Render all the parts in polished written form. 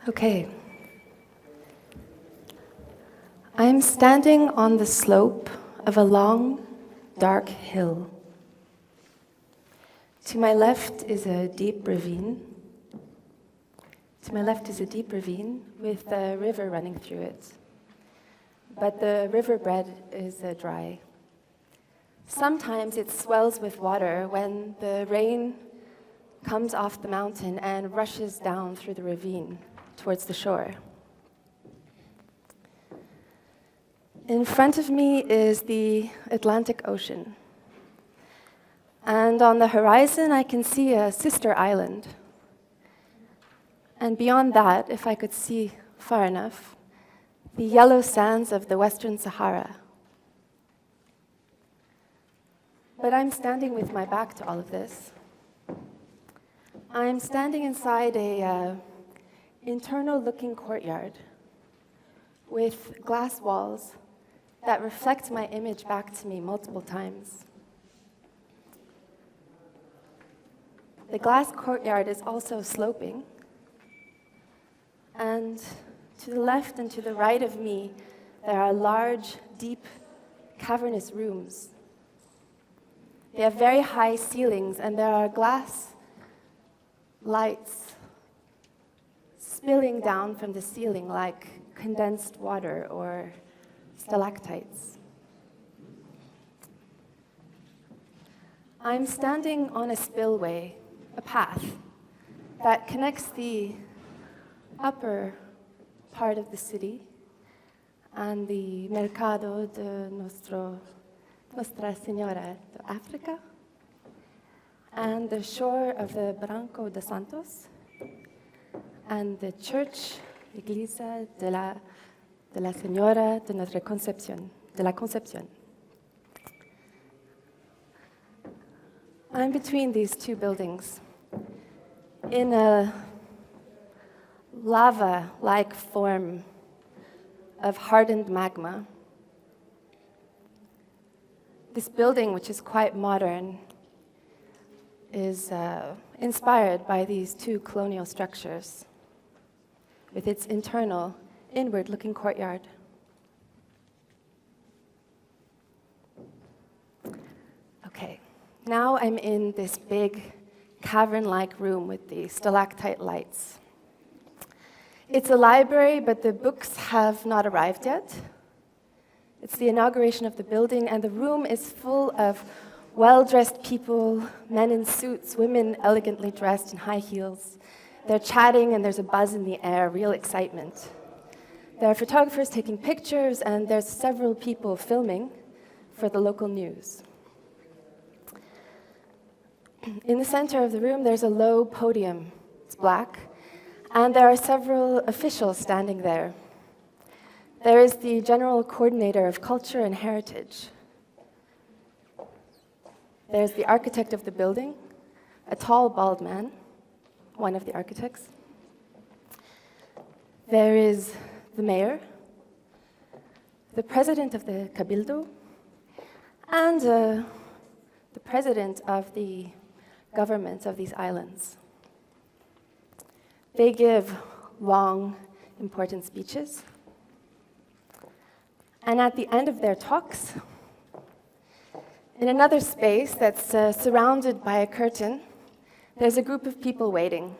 Okay. I'm standing on the slope of a long, dark hill. To my left is a deep ravine. With a river running through it. But the riverbed is dry. Sometimes it swells with water when the rain comes off the mountain and rushes down through the ravine towards the shore. In front of me is the Atlantic Ocean. And on the horizon, I can see a sister island. And beyond that, if I could see far enough, the yellow sands of the Western Sahara. But I'm standing with my back to all of this. I'm standing inside a internal-looking courtyard with glass walls that reflect my image back to me multiple times. The glass courtyard is also sloping, and to the left and to the right of me, there are large, deep, cavernous rooms. They have very high ceilings, and there are glass lights spilling down from the ceiling like condensed water or stalactites. I'm standing on a spillway, a path, that connects the upper part of the city and the Mercado de Nuestra Señora de Africa and the shore of the Barranco de Santos and the church, Iglesia de la Señora de Nuestra Concepción, de la Concepción. I'm between these two buildings in a lava-like form of hardened magma. This building, which is quite modern, is inspired by these two colonial structures with its internal, inward-looking courtyard. Okay, now I'm in this big cavern-like room with the stalactite lights. It's a library, but the books have not arrived yet. It's the inauguration of the building, and the room is full of well-dressed people, men in suits, women elegantly dressed in high heels. They're chatting, and there's a buzz in the air, real excitement. There are photographers taking pictures, and there's several people filming for the local news. In the center of the room, there's a low podium. It's black. And there are several officials standing there. There is the General Coordinator of Culture and Heritage. There's the architect of the building, a tall, bald man, one of the architects. There is the mayor, the president of the Cabildo, and the president of the government of these islands. They give long, important speeches. And at the end of their talks, in another space that's surrounded by a curtain, there's a group of people waiting.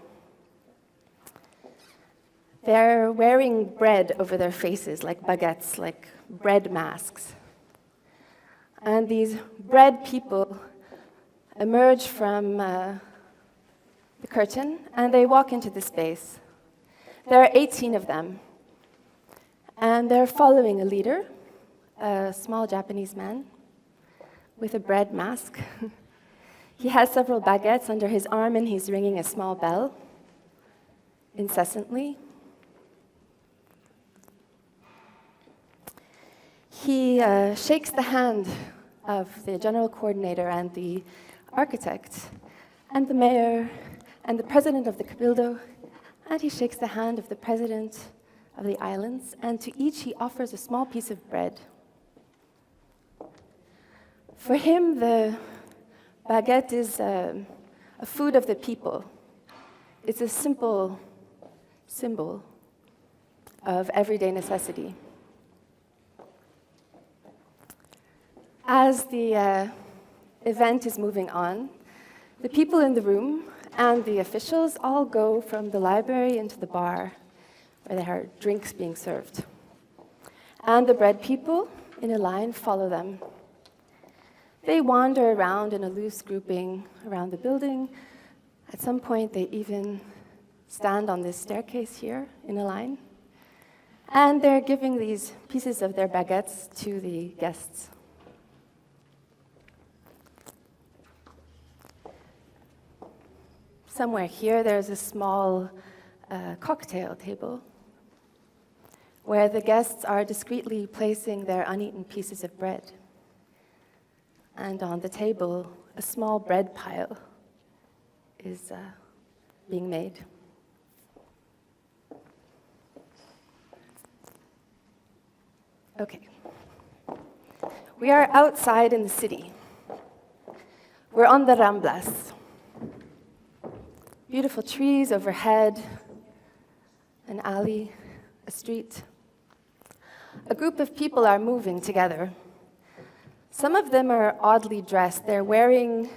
They're wearing bread over their faces, like baguettes, like bread masks. And these bread people emerge from the curtain, and they walk into the space. There are 18 of them, and they're following a leader, a small Japanese man with a bread mask. He has several baguettes under his arm, and he's ringing a small bell incessantly. He shakes the hand of the general coordinator and the architect and the mayor and the president of the Cabildo, and he shakes the hand of the president of the islands, and to each he offers a small piece of bread. For him, the baguette is a food of the people. It's a simple symbol of everyday necessity. As the event is moving on, the people in the room and the officials all go from the library into the bar, where there are drinks being served. And the bread people in a line follow them. They wander around in a loose grouping around the building. At some point, they even stand on this staircase here in a line. And they're giving these pieces of their baguettes to the guests. Somewhere here, there's a small cocktail table where the guests are discreetly placing their uneaten pieces of bread. And on the table, a small bread pile is being made. Okay. We are outside in the city. We're on the Ramblas. Beautiful trees overhead, an alley, a street. A group of people are moving together. Some of them are oddly dressed. They're wearing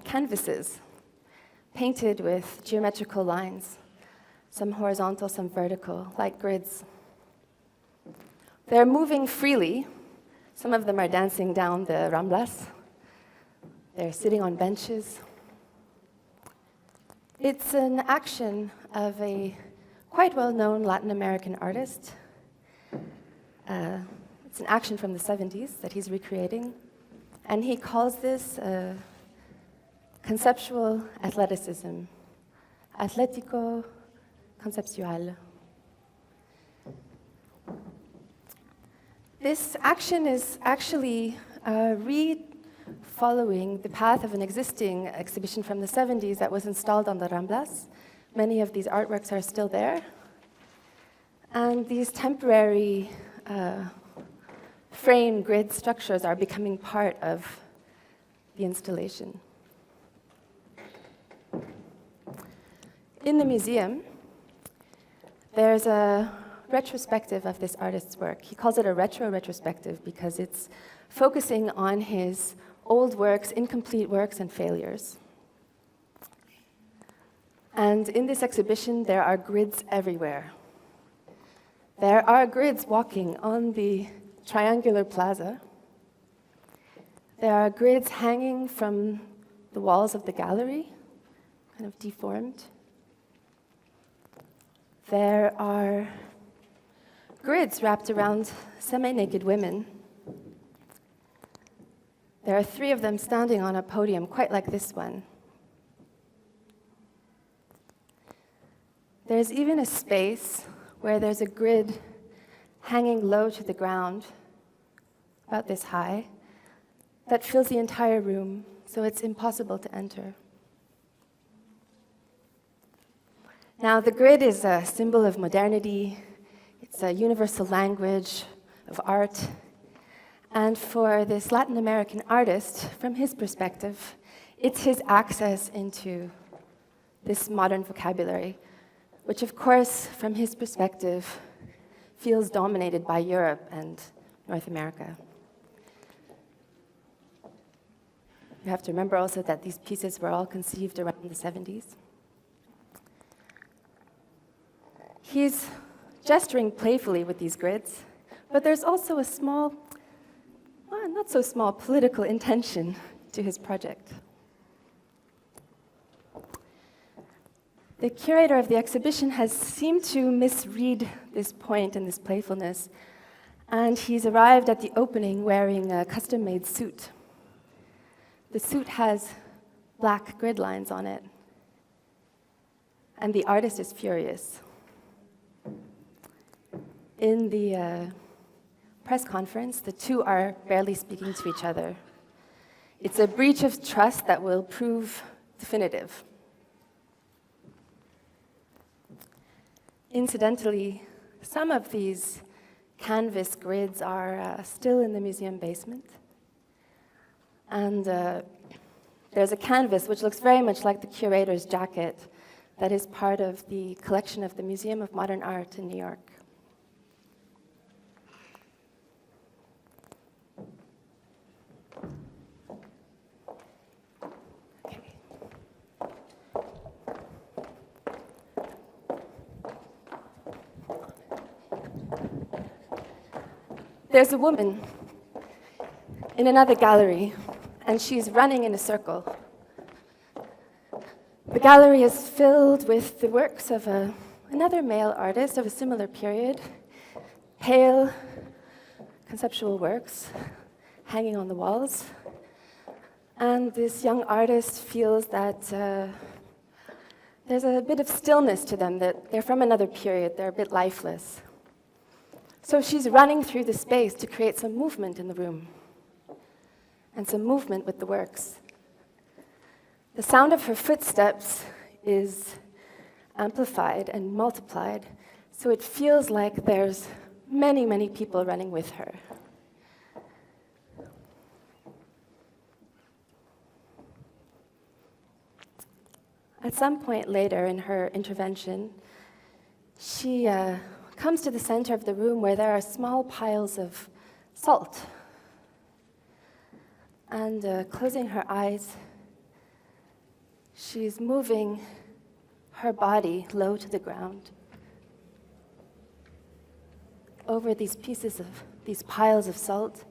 canvases painted with geometrical lines, some horizontal, some vertical, like grids. They're moving freely. Some of them are dancing down the Ramblas. They're sitting on benches. It's an action of a quite well-known Latin American artist. It's an action from the 70s that he's recreating. And he calls this conceptual athleticism, atlético conceptual. This action is actually following the path of an existing exhibition from the 70s that was installed on the Ramblas. Many of these artworks are still there. And these temporary frame grid structures are becoming part of the installation. In the museum, there's a retrospective of this artist's work. He calls it a retrospective because it's focusing on his old works, incomplete works, and failures. And in this exhibition, there are grids everywhere. There are grids walking on the triangular plaza. There are grids hanging from the walls of the gallery, kind of deformed. There are grids wrapped around semi-naked women. There are 3 of them standing on a podium, quite like this one. There's even a space where there's a grid hanging low to the ground, about this high, that fills the entire room, so it's impossible to enter. Now, the grid is a symbol of modernity. It's a universal language of art. And for this Latin American artist, from his perspective, it's his access into this modern vocabulary, which, of course, from his perspective, feels dominated by Europe and North America. You have to remember also that these pieces were all conceived around the 70s. He's gesturing playfully with these grids, but there's also a small, well, not so small, political intention to his project. The curator of the exhibition has seemed to misread this point and this playfulness, and he's arrived at the opening wearing a custom-made suit. The suit has black grid lines on it, and the artist is furious. In the press conference, the two are barely speaking to each other. It's a breach of trust that will prove definitive. Incidentally, some of these canvas grids are still in the museum basement. And there's a canvas which looks very much like the curator's jacket that is part of the collection of the Museum of Modern Art in New York. There's a woman in another gallery, and she's running in a circle. The gallery is filled with the works of another male artist of a similar period, pale, conceptual works hanging on the walls. And this young artist feels that there's a bit of stillness to them, that they're from another period, they're a bit lifeless. So she's running through the space to create some movement in the room, and some movement with the works. The sound of her footsteps is amplified and multiplied, so it feels like there's many, many people running with her. At some point later in her intervention, she comes to the center of the room where there are small piles of salt. And closing her eyes, she's moving her body low to the ground over these piles of salt.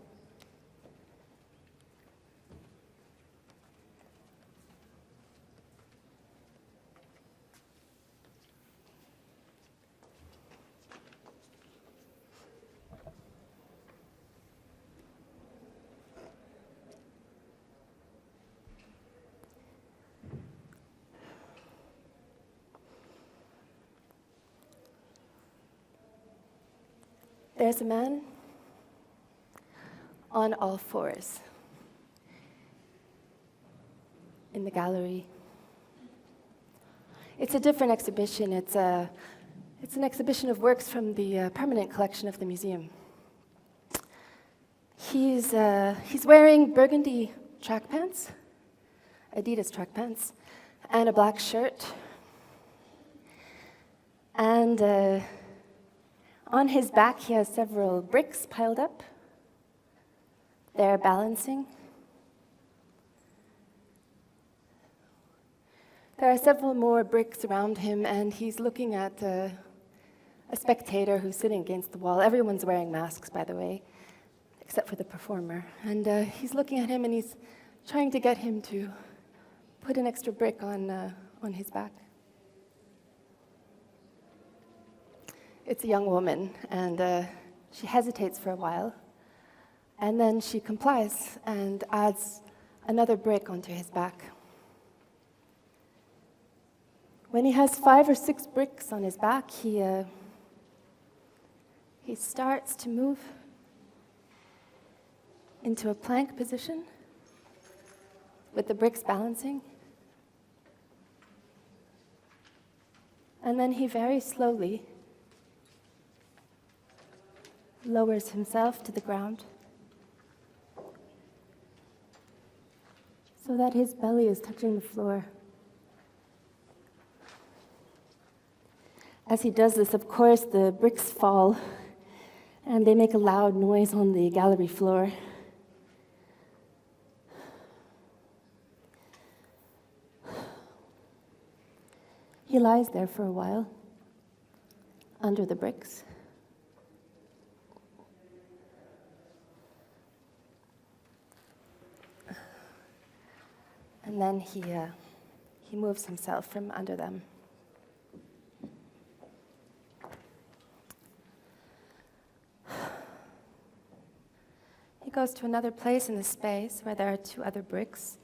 There's a man on all fours in the gallery. It's a different exhibition. It's an exhibition of works from the permanent collection of the museum. He's wearing burgundy track pants, Adidas track pants, and a black shirt. And on his back, he has several bricks piled up. They're balancing. There are several more bricks around him, and he's looking at a spectator who's sitting against the wall. Everyone's wearing masks, by the way, except for the performer. And he's looking at him, and he's trying to get him to put an extra brick on his back. It's a young woman, and she hesitates for a while, and then she complies and adds another brick onto his back. When he has 5 or 6 bricks on his back, he starts to move into a plank position with the bricks balancing. And then he very slowly lowers himself to the ground so that his belly is touching the floor. As he does this, of course, the bricks fall and they make a loud noise on the gallery floor. He lies there for a while under the bricks. And then he moves himself from under them. He goes to another place in the space where there are 2 other bricks,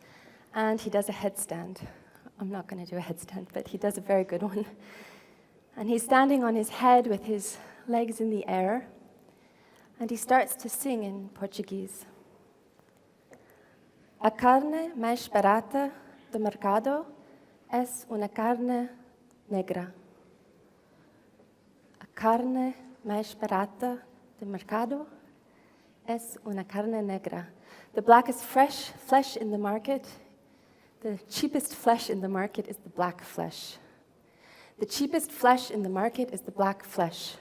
and he does a headstand. I'm not going to do a headstand, but he does a very good one. And he's standing on his head with his legs in the air, and he starts to sing in Portuguese. A carne mais barata do mercado es una carne negra. A carne mais barata do mercado es una carne negra. The blackest flesh in the market, the cheapest flesh in the market is the black flesh. The cheapest flesh in the market is the black flesh.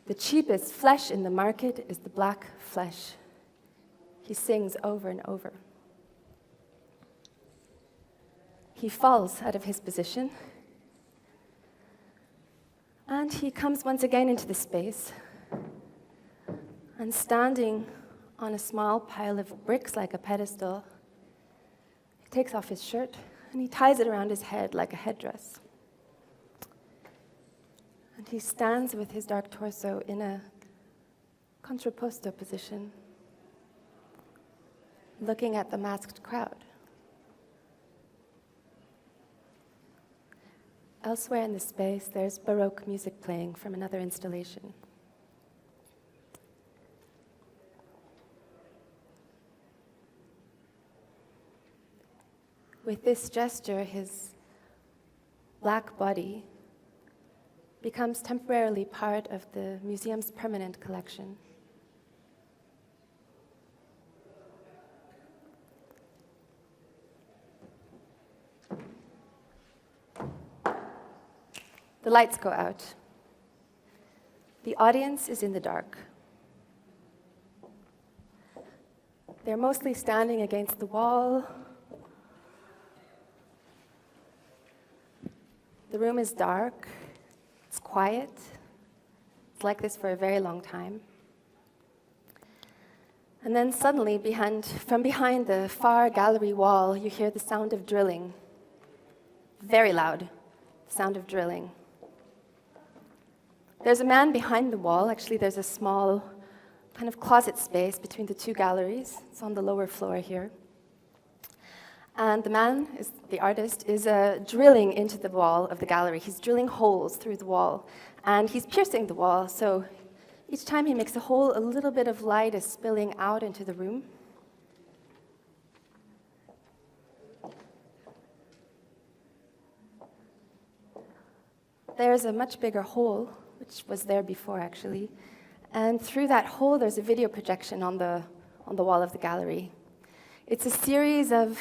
The cheapest flesh in the market is the black flesh. He sings over and over. He falls out of his position, and he comes once again into the space, And standing on a small pile of bricks like a pedestal, he takes off his shirt and he ties it around his head like a headdress. And he stands with his dark torso in a contrapposto position, looking at the masked crowd. Elsewhere in the space, there's Baroque music playing from another installation. With this gesture, his black body becomes temporarily part of the museum's permanent collection. The lights go out. The audience is in the dark. They're mostly standing against the wall. The room is dark. It's quiet. It's like this for a very long time. And then suddenly, from behind the far gallery wall, you hear the sound of drilling. Very loud, the sound of drilling. There's a man behind the wall. Actually, there's a small kind of closet space between the two galleries. It's on the lower floor here. And the man, the artist, is drilling into the wall of the gallery. He's drilling holes through the wall, and he's piercing the wall. So each time he makes a hole, a little bit of light is spilling out into the room. There's a much bigger hole, which was there before, actually. And through that hole, there's a video projection on the wall of the gallery. It's a series of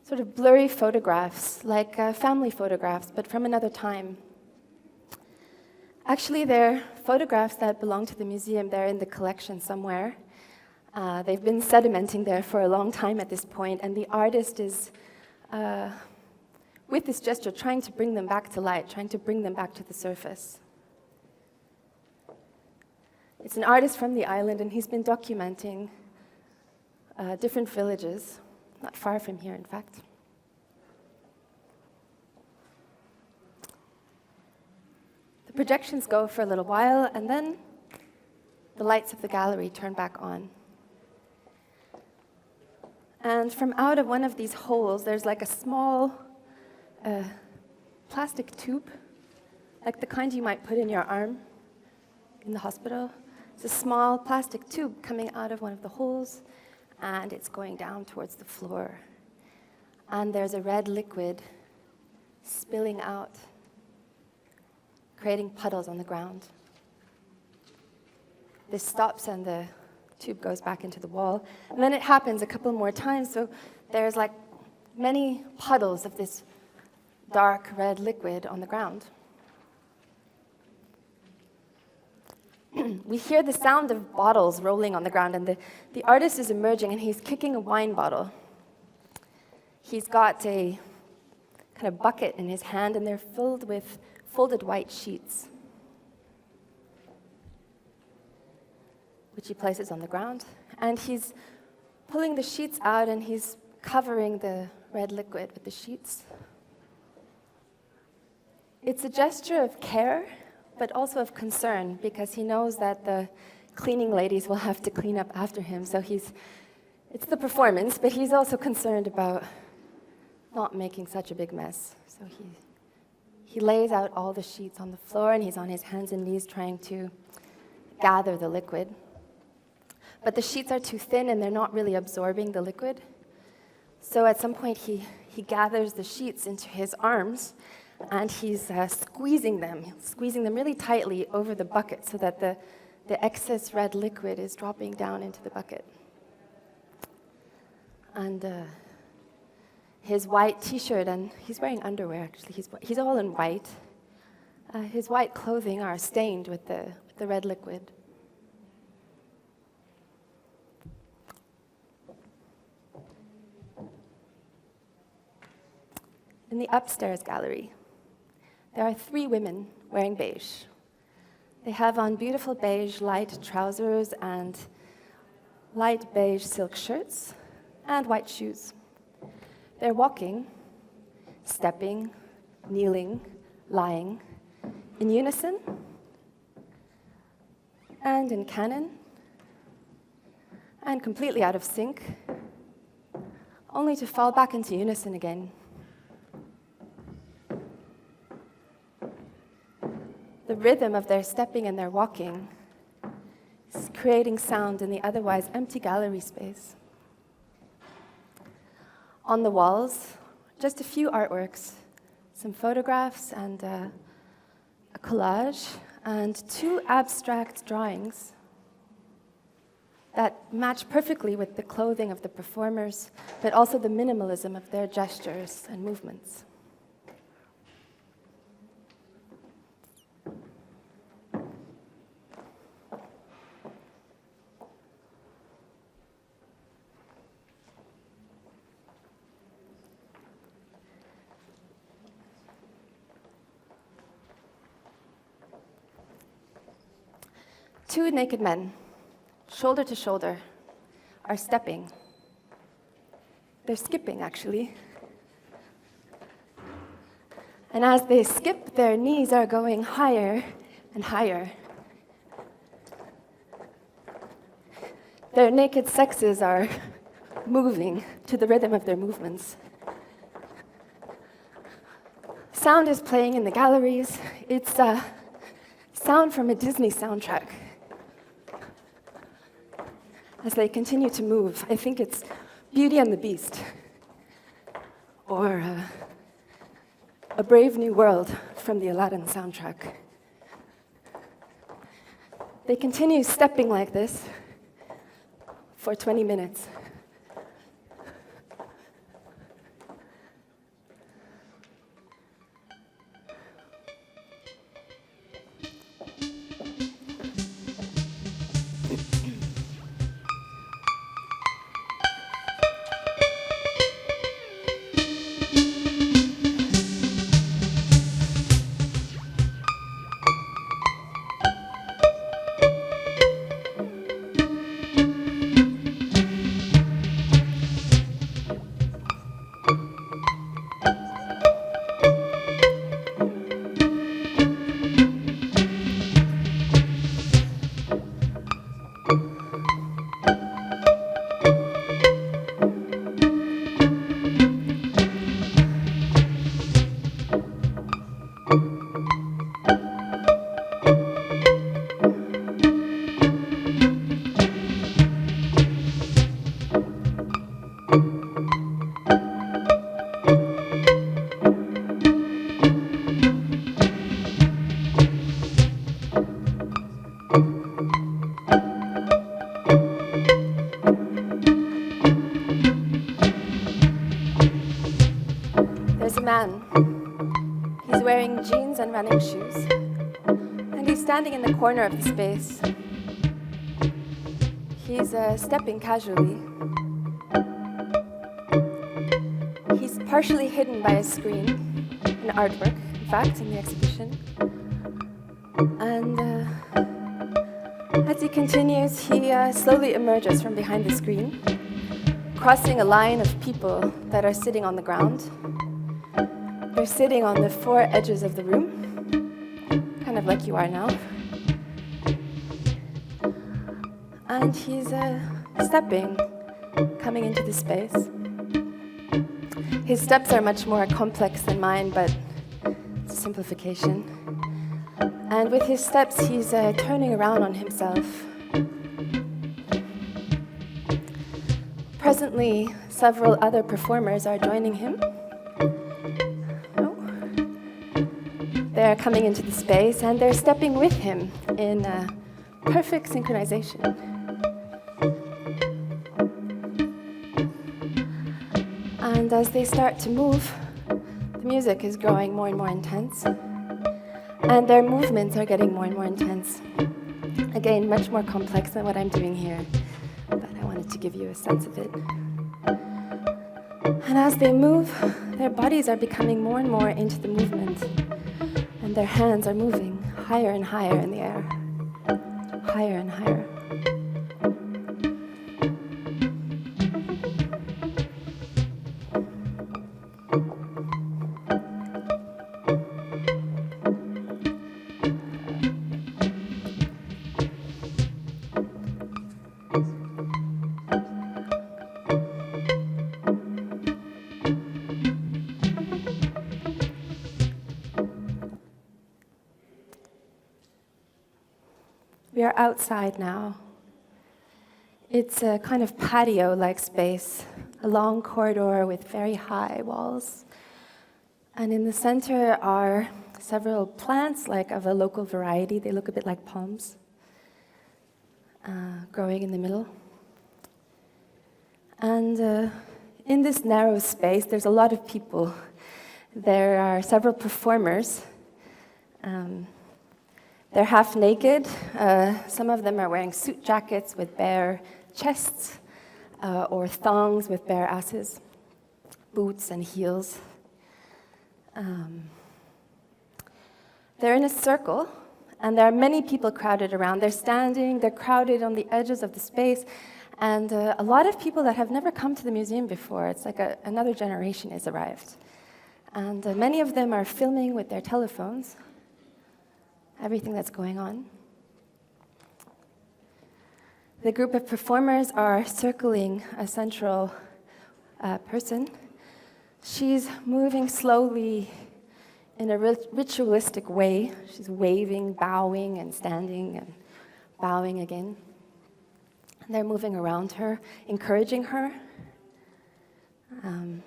sort of blurry photographs, like family photographs, but from another time. Actually, they're photographs that belong to the museum. They're in the collection somewhere. They've been sedimenting there for a long time at this point, and the artist is, with this gesture, trying to bring them back to light, trying to bring them back to the surface. It's an artist from the island, and he's been documenting different villages, not far from here, in fact. The projections go for a little while, and then the lights of the gallery turn back on. And from out of one of these holes, there's like a small plastic tube, like the kind you might put in your arm in the hospital. It's a small plastic tube coming out of one of the holes, and it's going down towards the floor. And there's a red liquid spilling out, creating puddles on the ground. This stops and the tube goes back into the wall. And then it happens a couple more times, so there's like many puddles of this dark red liquid on the ground. We hear the sound of bottles rolling on the ground, and the artist is emerging, and he's kicking a wine bottle. He's got a kind of bucket in his hand, and they're filled with folded white sheets, which he places on the ground. And he's pulling the sheets out, and he's covering the red liquid with the sheets. It's a gesture of care, but also of concern, because he knows that the cleaning ladies will have to clean up after him. So it's the performance, but he's also concerned about not making such a big mess. So he lays out all the sheets on the floor, and he's on his hands and knees trying to gather the liquid. But the sheets are too thin, and they're not really absorbing the liquid. So at some point, he gathers the sheets into his arms, and he's squeezing them really tightly over the bucket so that the excess red liquid is dropping down into the bucket. And his white T-shirt, and he's wearing underwear, actually. He's all in white. His white clothing are stained with the red liquid. In the upstairs gallery, there are 3 women wearing beige. They have on beautiful beige light trousers and light beige silk shirts and white shoes. They're walking, stepping, kneeling, lying, in unison and in canon, and completely out of sync, only to fall back into unison again. The rhythm of their stepping and their walking is creating sound in the otherwise empty gallery space. On the walls, just a few artworks, some photographs and a collage, and two abstract drawings that match perfectly with the clothing of the performers, but also the minimalism of their gestures and movements. Two naked men, shoulder to shoulder, are stepping. They're skipping, actually. And as they skip, their knees are going higher and higher. Their naked sexes are moving to the rhythm of their movements. Sound is playing in the galleries. It's sound from a Disney soundtrack. As they continue to move, I think it's Beauty and the Beast, or A Brave New World from the Aladdin soundtrack. They continue stepping like this for 20 minutes. Man. He's wearing jeans and running shoes, and he's standing in the corner of the space. He's stepping casually. He's partially hidden by a screen, an artwork, in fact, in the exhibition. And as he continues, he slowly emerges from behind the screen, crossing a line of people that are sitting on the ground. They're sitting on the four edges of the room, kind of like you are now. And he's stepping, coming into the space. His steps are much more complex than mine, but it's a simplification. And with his steps, he's turning around on himself. Presently, several other performers are joining him. They're coming into the space, and they're stepping with him in perfect synchronization. And as they start to move, the music is growing more and more intense, and their movements are getting more and more intense. Again, much more complex than what I'm doing here, but I wanted to give you a sense of it. And as they move, their bodies are becoming more and more into the movement. And their hands are moving higher and higher in the air. Higher and higher. We are outside now. It's a kind of patio-like space, a long corridor with very high walls. And in the center are several plants, like of a local variety. They look a bit like palms, growing in the middle. And in this narrow space, there's a lot of people. There are several performers. They're half naked. Some of them are wearing suit jackets with bare chests, or thongs with bare asses, boots and heels. They're in a circle, and there are many people crowded around. They're standing, they're crowded on the edges of the space, and a lot of people that have never come to the museum before. It's like another generation has arrived. And many of them are filming with their telephones everything that's going on. The group of performers are circling a central person. She's moving slowly in a ritualistic way. She's waving, bowing, and standing, and bowing again. And they're moving around her, encouraging her.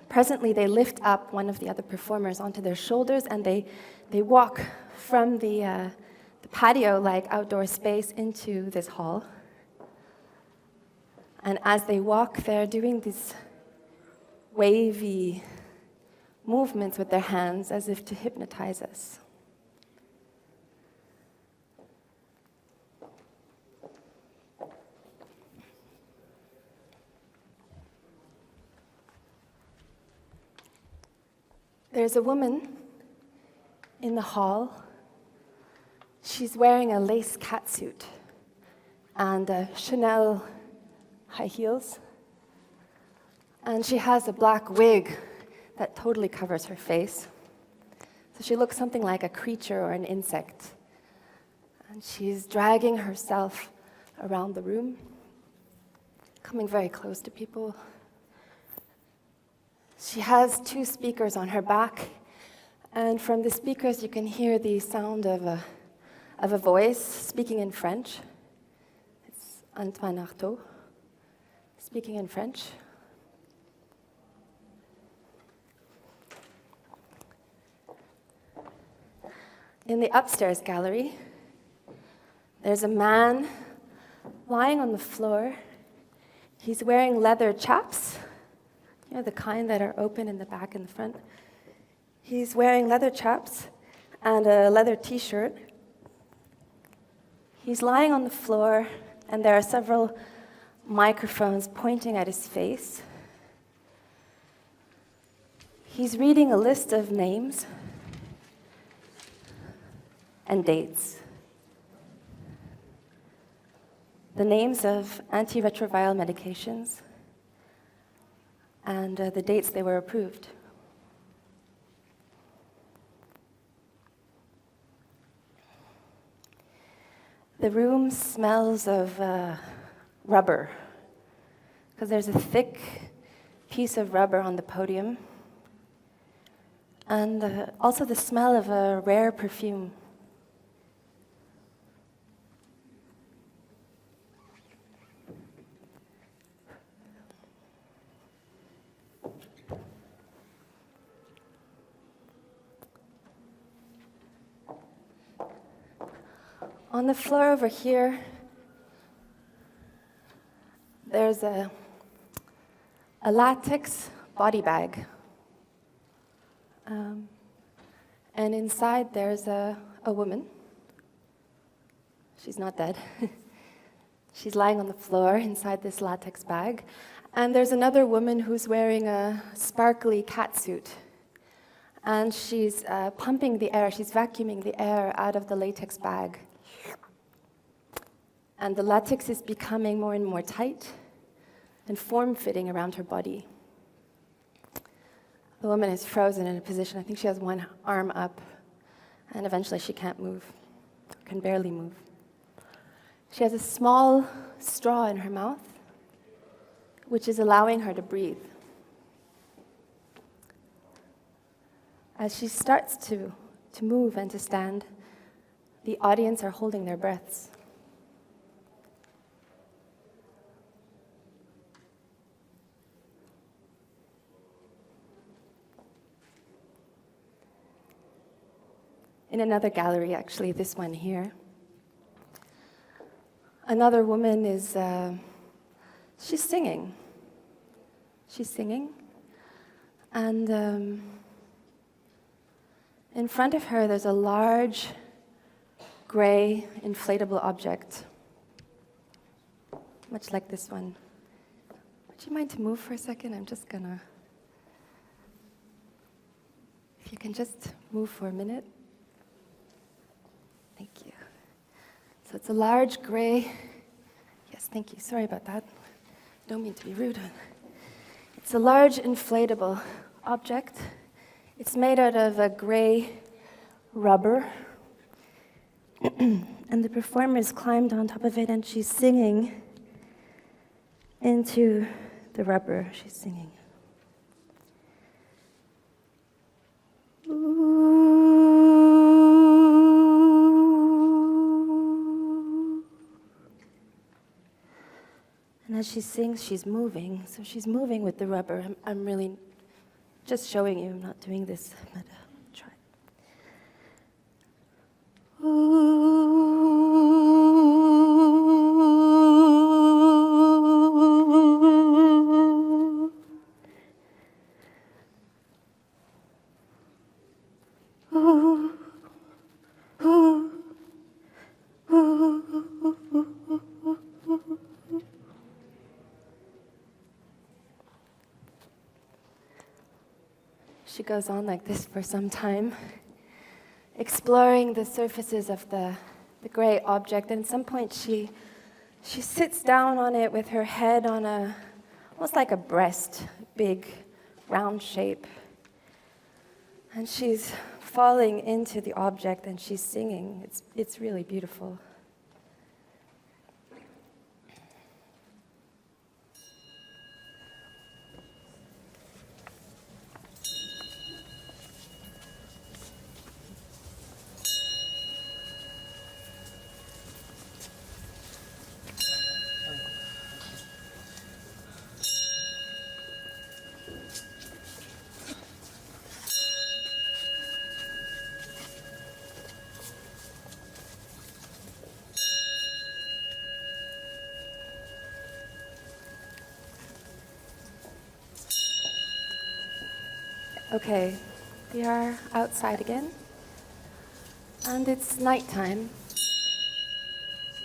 Presently, they lift up one of the other performers onto their shoulders, and they walk from the patio-like outdoor space into this hall. And as they walk, they're doing these wavy movements with their hands as if to hypnotize us. There's a woman in the hall. She's wearing a lace catsuit and Chanel high heels. And she has a black wig that totally covers her face. So she looks something like a creature or an insect. And she's dragging herself around the room, coming very close to people. She has 2 speakers on her back, and from the speakers you can hear the sound of a voice speaking in French. It's Antoine Artaud speaking in French. In the upstairs gallery, there's a man lying on the floor. He's wearing leather chaps, you know, the kind that are open in the back and the front. He's wearing leather chaps and a leather t-shirt. He's lying on the floor, and there are several microphones pointing at his face. He's reading a list of names and dates. The names of antiretroviral medications and the dates they were approved. The room smells of rubber, because there's a thick piece of rubber on the podium, and also the smell of a rare perfume. On the floor over here, there's a latex body bag. And inside there's a woman. She's not dead. She's lying on the floor inside this latex bag. And there's another woman who's wearing a sparkly catsuit. And she's pumping the air, she's vacuuming the air out of the latex bag. And the latex is becoming more and more tight and form-fitting around her body. The woman is frozen in a position, I think she has one arm up, and eventually she can't move, can barely move. She has a small straw in her mouth, which is allowing her to breathe. As she starts to move and to stand, the audience are holding their breaths. In another gallery, actually, this one here, another woman is, she's singing. She's singing, and in front of her, there's a large, gray, inflatable object, much like this one. Would you mind to move for a second? I'm just gonna, if you can just move for a minute. Thank you. So it's a large gray, yes, thank you, sorry about that. Don't mean to be rude. It's a large inflatable object. It's made out of a gray rubber. And the performer's climbed on top of it and she's singing into the rubber. She's singing. And as she sings, she's moving. So she's moving with the rubber. I'm really just showing you. I'm not doing this, but try. She goes on like this for some time, exploring the surfaces of the gray object. And at some point, she sits down on it with her head on almost like a breast, big, round shape. And she's falling into the object and she's singing. It's really beautiful. Okay, we are outside again, and it's nighttime,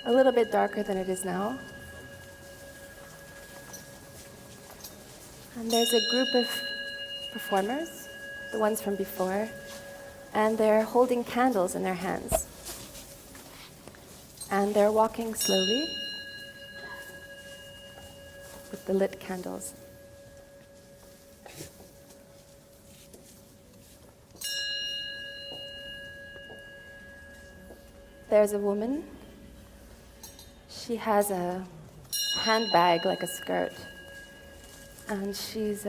a little bit darker than it is now. And there's a group of performers, the ones from before, and they're holding candles in their hands. And they're walking slowly with the lit candles. There's a woman. She has a handbag like a skirt, and she's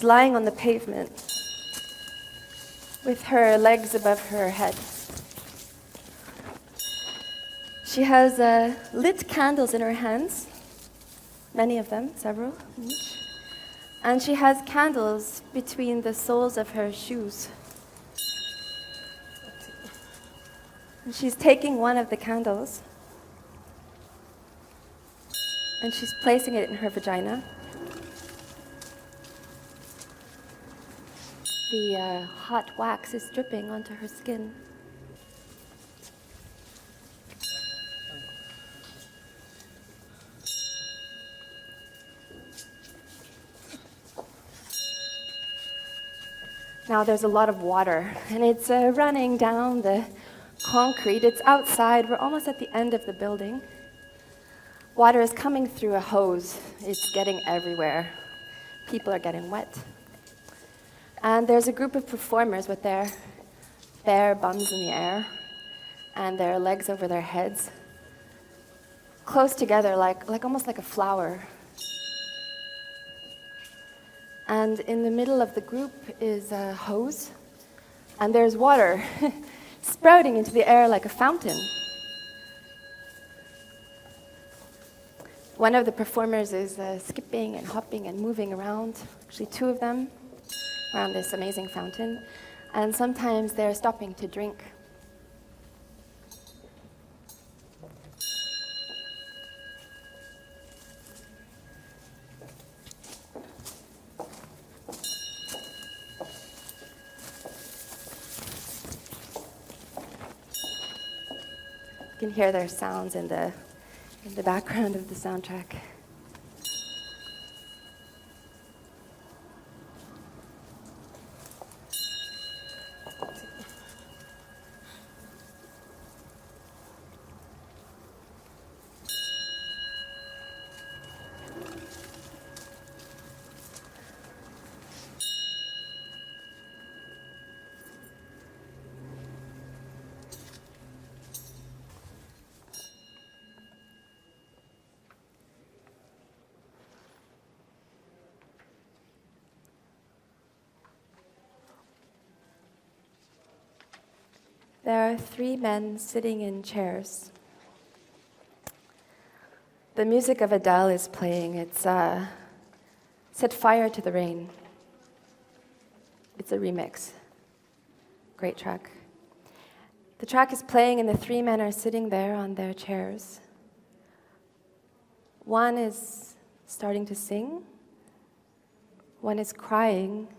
lying on the pavement with her legs above her head. She has lit candles in her hands, many of them, several each, and she has candles between the soles of her shoes. And she's taking one of the candles and she's placing it in her vagina. The hot wax is dripping onto her skin. Now there's a lot of water, and it's running down the concrete. It's outside. We're almost at the end of the building. Water is coming through a hose. It's getting everywhere. People are getting wet. And there's a group of performers with their bare bums in the air and their legs over their heads, close together, like almost like a flower. And in the middle of the group is a hose, and there's water sprouting into the air like a fountain. One of the performers is skipping and hopping and moving around, actually two of them, around this amazing fountain. And sometimes they're stopping to drink. You can hear their sounds in the background of the soundtrack. There are three men sitting in chairs. The music of Adele is playing. It's Set Fire to the Rain. It's a remix. Great track. The track is playing and the three men are sitting there on their chairs. One is starting to sing, one is crying,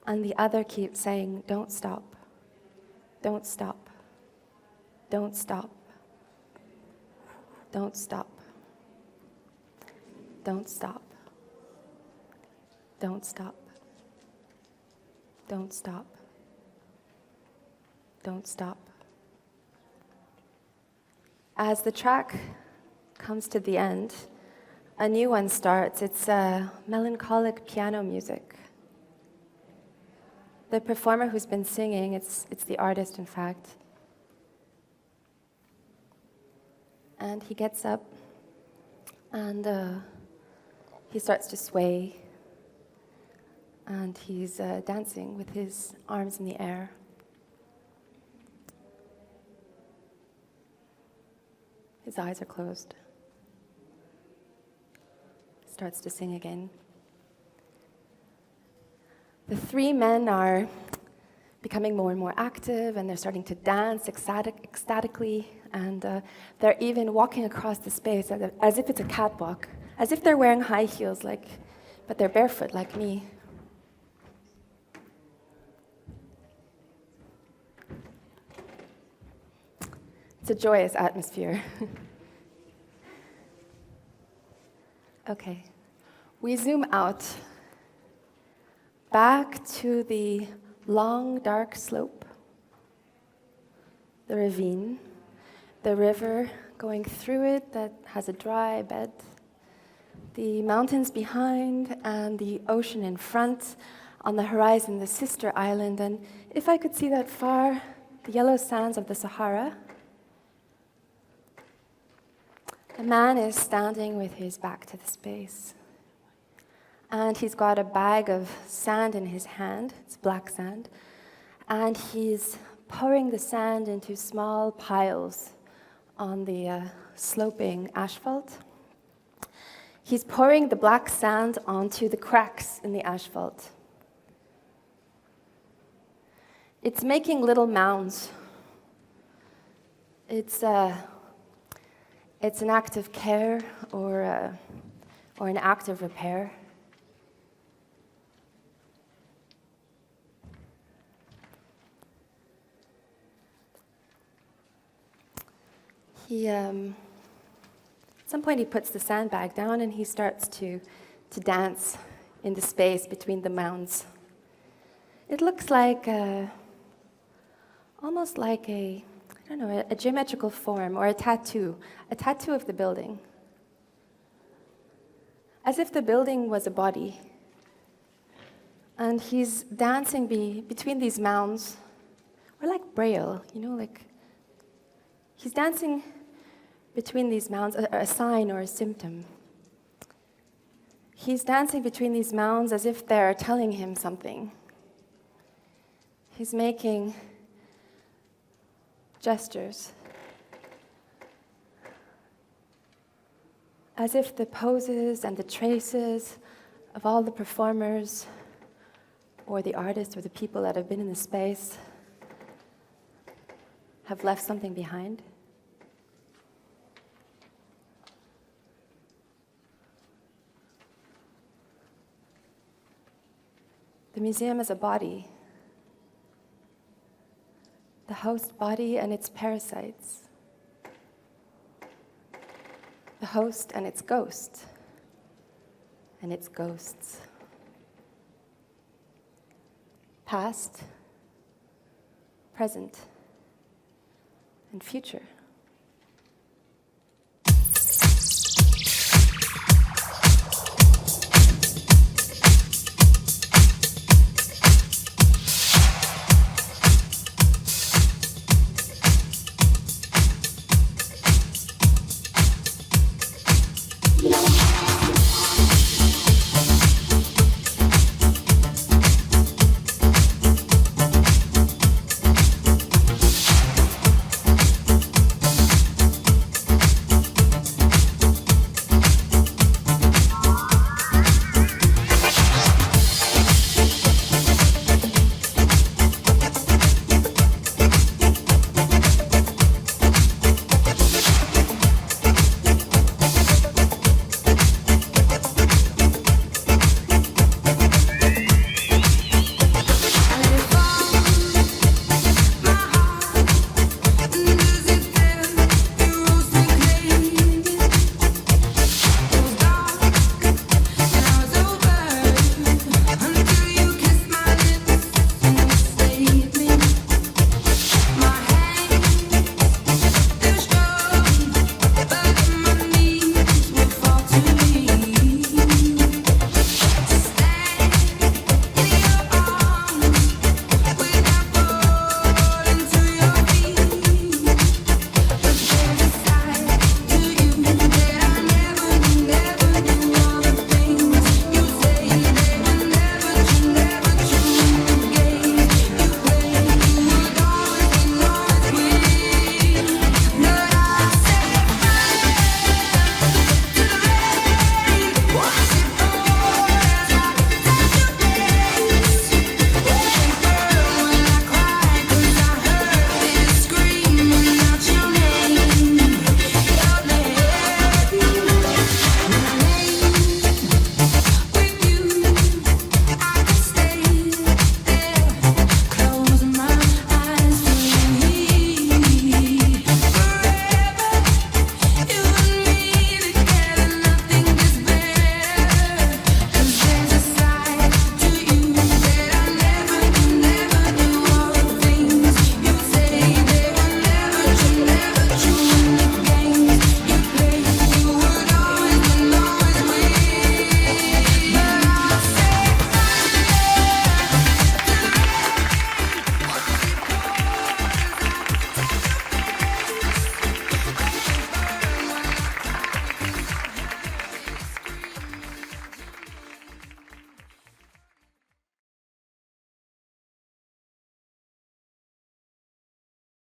and the other keeps saying, "Don't stop. Don't stop. Don't stop. Don't stop. Don't stop. Don't stop. Don't stop. Don't stop." As the track comes to the end, a new one starts. It's melancholic piano music. The performer who's been singing, it's the artist, in fact. And he gets up and he starts to sway. And he's dancing with his arms in the air. His eyes are closed. Starts to sing again. The three men are becoming more and more active, and they're starting to dance ecstatically, and they're even walking across the space as if it's a catwalk, as if they're wearing high heels, but they're barefoot like me. It's a joyous atmosphere. Okay, we zoom out back to the long, dark slope, the ravine, the river going through it that has a dry bed, the mountains behind, and the ocean in front, on the horizon, the sister island, and if I could see that far, the yellow sands of the Sahara. A man is standing with his back to the space. And he's got a bag of sand in his hand, it's black sand, and he's pouring the sand into small piles on the sloping asphalt. He's pouring the black sand onto the cracks in the asphalt. It's making little mounds. It's an act of care or an act of repair. At some point he puts the sandbag down and he starts to dance in the space between the mounds. It looks like almost like a geometrical form or a tattoo of the building. As if the building was a body. And he's dancing between these mounds, or like Braille, he's dancing between these mounds, a sign or a symptom. He's dancing between these mounds as if they're telling him something. He's making gestures, as if the poses and the traces of all the performers or the artists or the people that have been in the space have left something behind. The museum is a body, the host body and its parasites, the host and its ghost, and its ghosts. Past, present, and future.